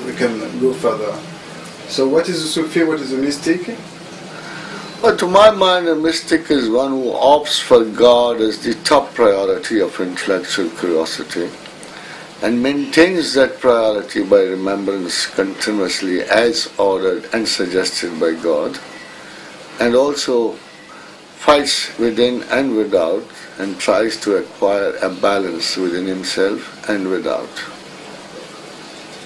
we can go further. So what is a Sufi, what is a mystic? But to my mind, a mystic is one who opts for God as the top priority of intellectual curiosity and maintains that priority by remembrance continuously as ordered and suggested by God, and also fights within and without and tries to acquire a balance within himself and without.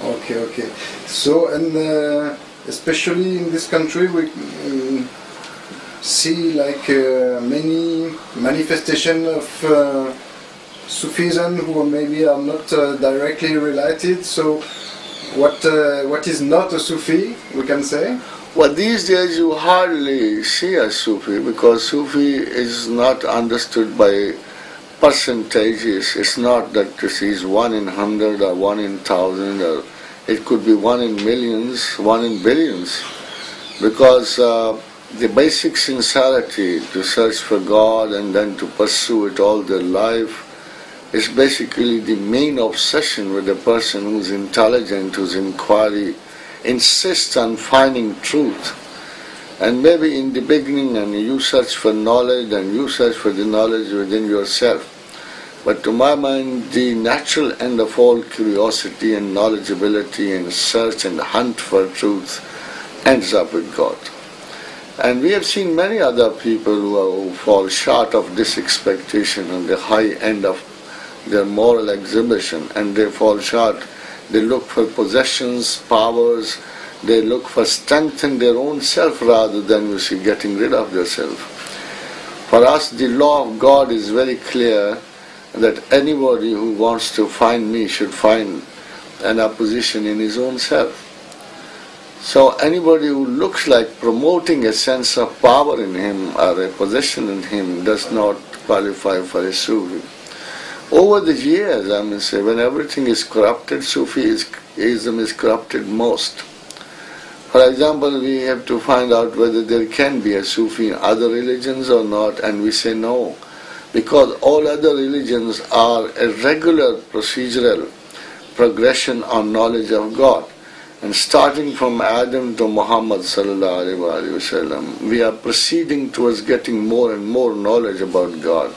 Okay. So, and especially in this country, we see like many manifestations of Sufism who maybe are not directly related. So, what is not a Sufi, we can say? Well, these days you hardly see a Sufi because Sufi is not understood by percentages. It's not that this is 1 in 100 or 1 in 1,000, or it could be 1 in millions, 1 in billions, because the basic sincerity to search for God and then to pursue it all their life is basically the main obsession with a person who's intelligent, whose inquiry insists on finding truth. And maybe in the beginning and you search for knowledge and you search for the knowledge within yourself. But to my mind, the natural end of all curiosity and knowledgeability and search and hunt for truth ends up with God. And we have seen many other people who fall short of this expectation on the high end of their moral exhibition, and they fall short. They look for possessions, powers, they look for strength in their own self rather than, you see, getting rid of their self. For us, the law of God is very clear that anybody who wants to find me should find an opposition in his own self. So anybody who looks like promoting a sense of power in him or a possession in him does not qualify for a Sufi. Over the years, I must say, when everything is corrupted, Sufism is corrupted most. For example, we have to find out whether there can be a Sufi in other religions or not, and we say no, because all other religions are a regular procedural progression on knowledge of God. And starting from Adam to Muhammad sallallahu alaihi wasallam, we are proceeding towards getting more and more knowledge about God.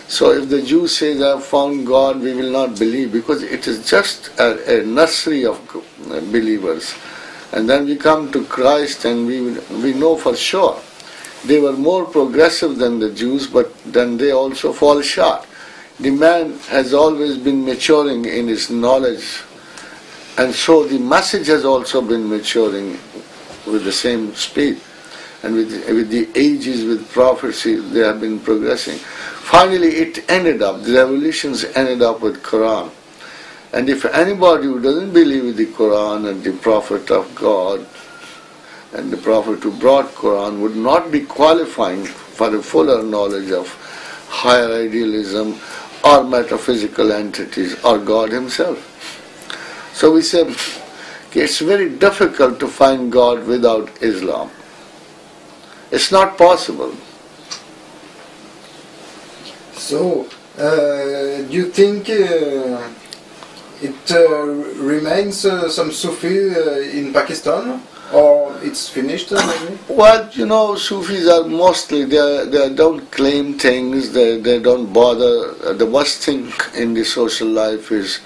So if the Jew says, I have found God, we will not believe, because it is just a nursery of believers. And then we come to Christ and we know for sure they were more progressive than the Jews, but then they also fall short. The man has always been maturing in his knowledge, and so the message has also been maturing with the same speed. And with the ages, with prophecy, they have been progressing. Finally, it ended up, the revolutions ended up with Quran. And if anybody who doesn't believe in the Quran and the Prophet of God and the Prophet who brought Quran would not be qualifying for a fuller knowledge of higher idealism or metaphysical entities or God himself. So we say, it's very difficult to find God without Islam. It's not possible. So, do you think it remains some Sufi in Pakistan, or it's finished maybe? Well, you know, Sufis are mostly, they don't claim things, they don't bother. The worst thing in the social life is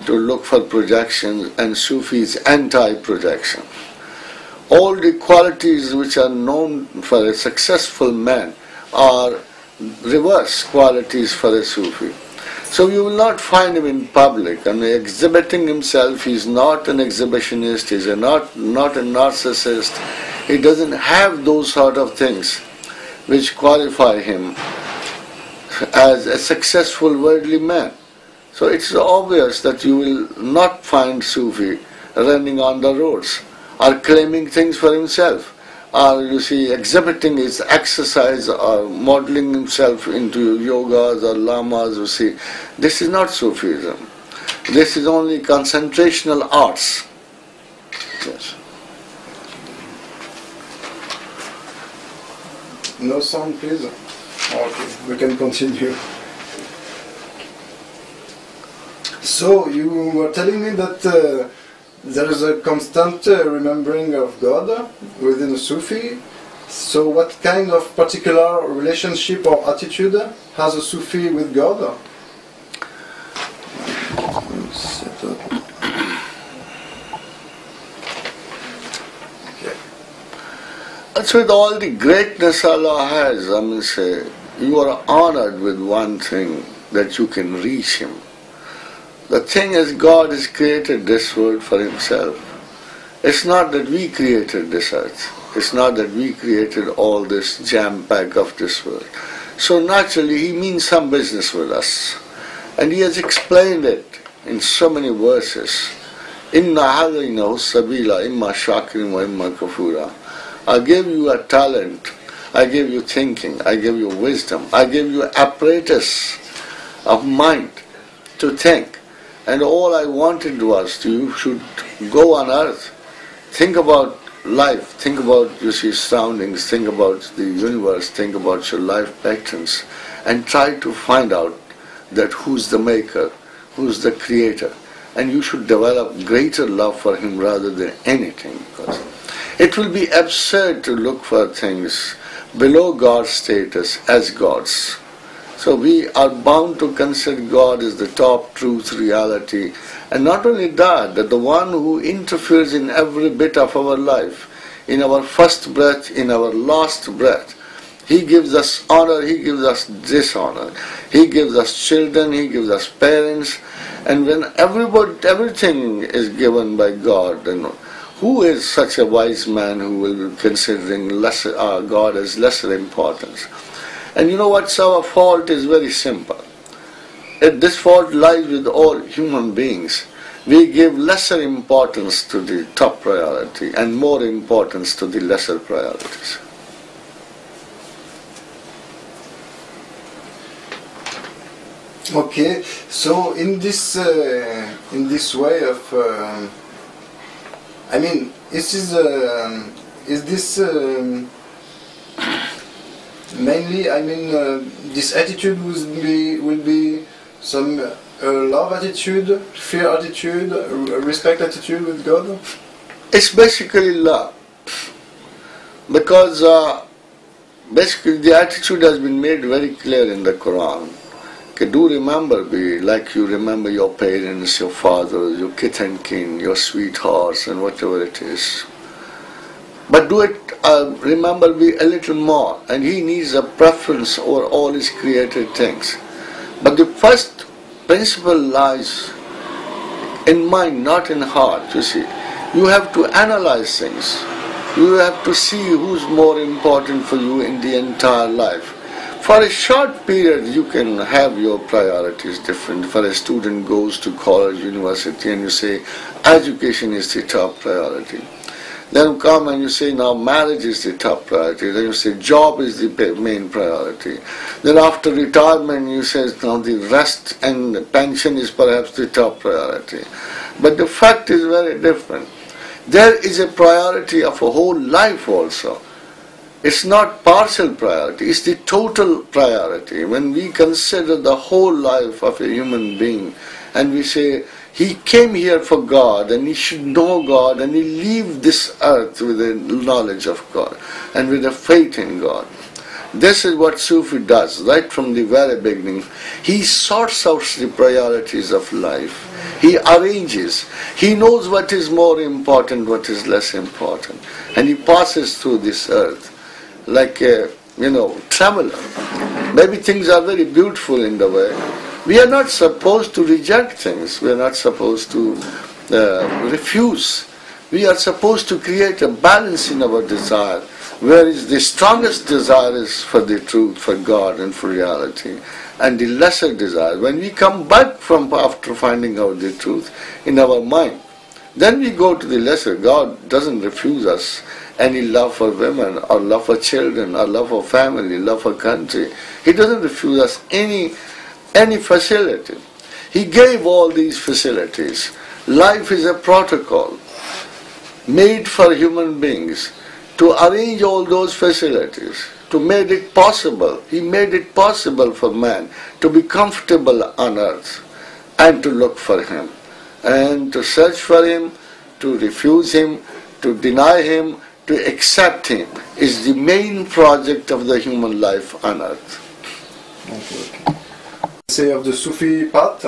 to look for projections, and Sufi is anti-projection. All the qualities which are known for a successful man are reverse qualities for a Sufi. So you will not find him in public. I mean, exhibiting himself, he's not an exhibitionist, he's not a narcissist. He doesn't have those sort of things which qualify him as a successful worldly man. So it's obvious that you will not find Sufi running on the roads or claiming things for himself, or you see exhibiting his exercise or modeling himself into yogas or lamas. You see, this is not Sufism. This is only concentrational arts. Yes. No sound, please. Okay, we can continue. So you were telling me that there is a constant remembering of God within a Sufi. So what kind of particular relationship or attitude has a Sufi with God? That's with all the greatness Allah has. I mean, say, you are honored with one thing, that you can reach Him. The thing is, God has created this world for Himself. It's not that we created this earth. It's not that we created all this jam-pack of this world. So naturally, He means some business with us. And He has explained it in so many verses. Inna hadaynahu sabila imma shakirin wa imma kafura. I gave you a talent, I gave you thinking, I gave you wisdom, I gave you apparatus of mind to think. And all I wanted was you should go on earth, think about life, think about your surroundings, think about the universe, think about your life patterns, and try to find out that who's the maker, who's the creator. And you should develop greater love for Him rather than anything. Because it will be absurd to look for things below God's status as gods. So we are bound to consider God as the top truth, reality. And not only that, that the one who interferes in every bit of our life, in our first breath, in our last breath. He gives us honor, He gives us dishonor. He gives us children, He gives us parents. And when everything is given by God, who is such a wise man who will be considering God as lesser importance? And you know what's our fault is very simple. This fault lies with all human beings. We give lesser importance to the top priority and more importance to the lesser priorities. Okay, so in this way of, I mean, is this mainly? I mean, this attitude will be some love attitude, fear attitude, respect attitude with God. It's basically love, because basically the attitude has been made very clear in the Quran. Do remember me like you remember your parents, your fathers, your kith and kin, your sweethearts and whatever it is. But do it, remember me a little more. And He needs a preference over all His created things. But the first principle lies in mind, not in heart, you see. You have to analyze things. You have to see who's more important for you in the entire life. For a short period, you can have your priorities different. For a student goes to college, university, and you say, education is the top priority. Then you come and you say, now marriage is the top priority. Then you say, job is the main priority. Then after retirement, you say, now the rest and the pension is perhaps the top priority. But the fact is very different. There is a priority of a whole life also. It's not partial priority, it's the total priority. When we consider the whole life of a human being and we say, he came here for God and he should know God and he leave this earth with a knowledge of God and with a faith in God. This is what Sufi does right from the very beginning. He sorts out the priorities of life. He arranges. He knows what is more important, what is less important. And he passes through this earth like a, traveler. Maybe things are very beautiful in the way. We are not supposed to reject things. We are not supposed to refuse. We are supposed to create a balance in our desire, whereas the strongest desire is for the truth, for God and for reality, and the lesser desire, when we come back from after finding out the truth in our mind, then we go to the lesser. God doesn't refuse us any love for women, or love for children, or love for family, love for country. He doesn't refuse us any facility. He gave all these facilities. Life is a protocol made for human beings to arrange all those facilities, to make it possible. He made it possible for man to be comfortable on earth and to look for Him and to search for Him to refuse him, to deny him, to accept him is the main project of the human life on earth. Okay. Say of the Sufi path.